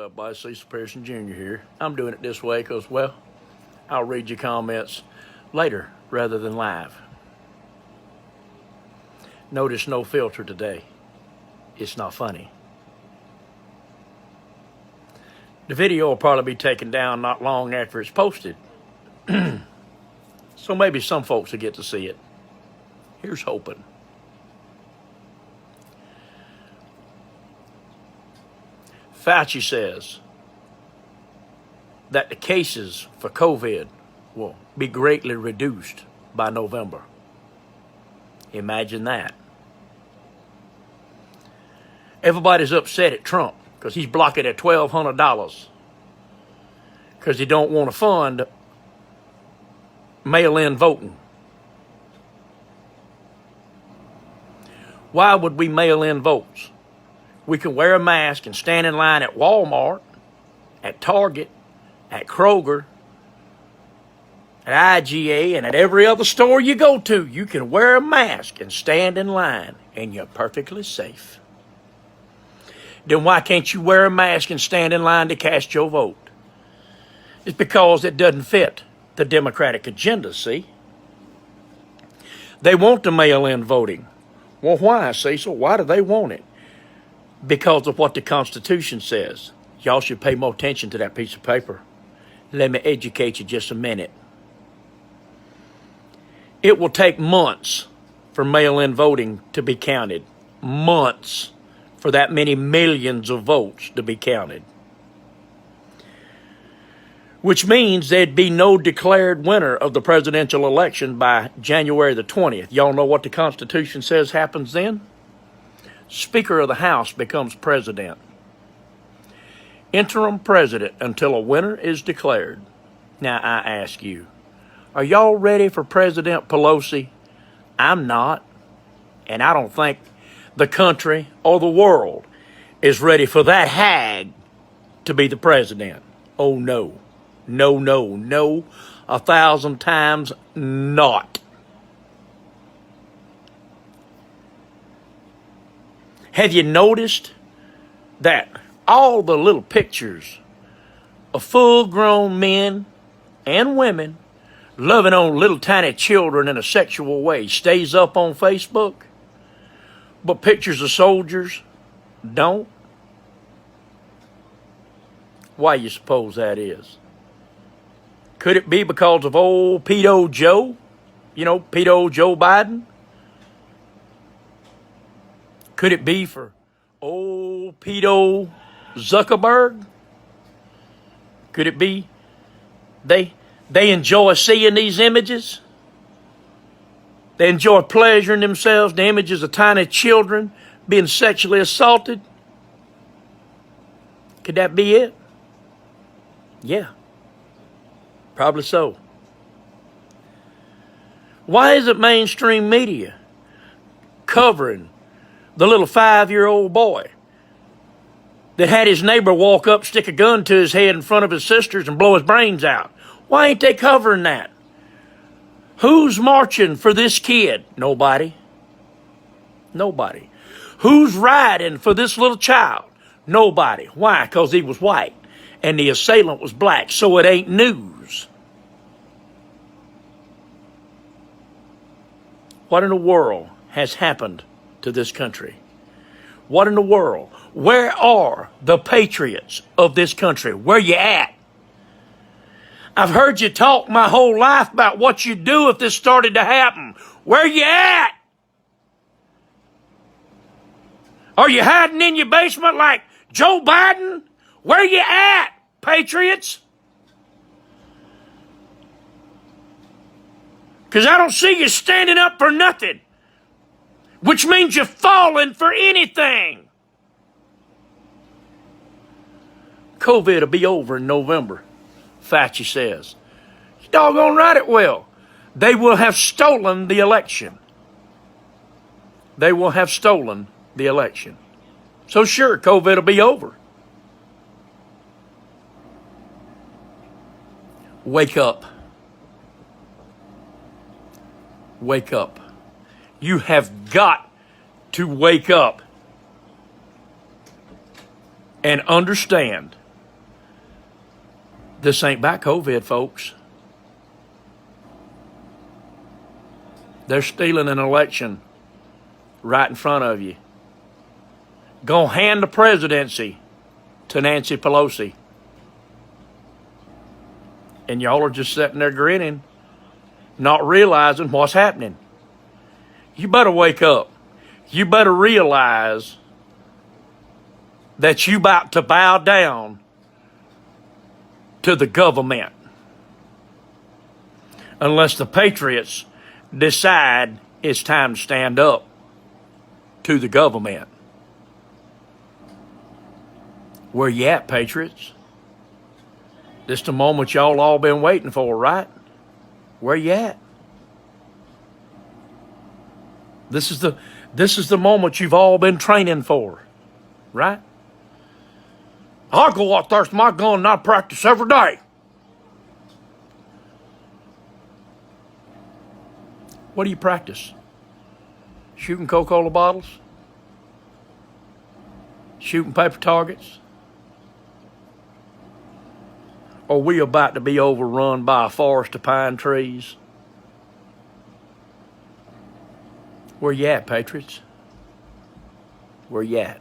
everybody? Cecil Pearson Jr. here. I'm doing it this way because, well, I'll read your comments later rather than live. Notice no filter today. It's not funny. The video will probably be taken down not long after it's posted. So maybe some folks will get to see it. Here's hoping. Fauci says that the cases for COVID will be greatly reduced by November. Imagine that. Everybody's upset at Trump because he's blocking at $1,200 because he don't want to fund mail-in voting. Why would we mail in votes? We can wear a mask and stand in line at Walmart, at Target, at Kroger, at IGA, and at every other store you go to. You can wear a mask and stand in line, and you're perfectly safe. Then why can't you wear a mask and stand in line to cast your vote? It's because it doesn't fit the Democratic agenda, see? They want the mail-in voting. Well, why, Cecil? Why do they want it? Because of what the Constitution says. Y'all should pay more attention to that piece of paper. Let me educate you just a minute. It will take months for mail-in voting to be counted. Months for that many millions of votes to be counted. Which means there'd be no declared winner of the presidential election by January the 20th. Y'all know what the Constitution says happens then? Speaker of the House becomes president. Interim president until a winner is declared. Now I ask you, are y'all ready for President Pelosi? I'm not. And I don't think the country or the world is ready for that hag to be the president. Oh no. No, no, no. 1,000 times not. Have you noticed that all the little pictures of full-grown men and women loving on little tiny children in a sexual way stays up on Facebook, but pictures of soldiers don't? Why you suppose that is? Could it be because of old pedo Joe? You know, pedo Joe Biden? Could it be for old pedo Zuckerberg? Could it be they enjoy seeing these images? They enjoy pleasuring themselves in the images of tiny children being sexually assaulted? Could that be it? Yeah. Probably so. Why isn't mainstream media covering the little 5-year-old boy that had his neighbor walk up, stick a gun to his head in front of his sisters and blow his brains out? Why ain't they covering that? Who's marching for this kid? Nobody. Nobody. Who's riding for this little child? Nobody. Why? Because he was white and the assailant was black, so it ain't news. What in the world has happened to this country? What in the world? Where are the patriots of this country? Where you at? I've heard you talk my whole life about what you'd do if this started to happen. Where you at? Are you hiding in your basement like Joe Biden? Where you at, patriots? Because I don't see you standing up for nothing, which means you're falling for anything. COVID will be over in November, Fauci says. He's doggone right it will. They will have stolen the election. They will have stolen the election. So sure, COVID will be over. Wake up. Wake up. You have got to wake up and understand This ain't about COVID, folks. They're stealing an election right in front of you. Gonna hand the presidency to Nancy Pelosi. And y'all are just sitting there grinning, not realizing what's happening. You better wake up. You better realize that you about to bow down to the government. Unless the patriots decide it's time to stand up to the government. Where you at, patriots? This the moment y'all all been waiting for, right? Where you at? This is the moment you've all been training for, right? I'll go out there with my gun and I practice every day. What do you practice? Shooting Coca-Cola bottles? Shooting paper targets? Or we about to be overrun by a forest of pine trees? Where you at, patriots? Where you at?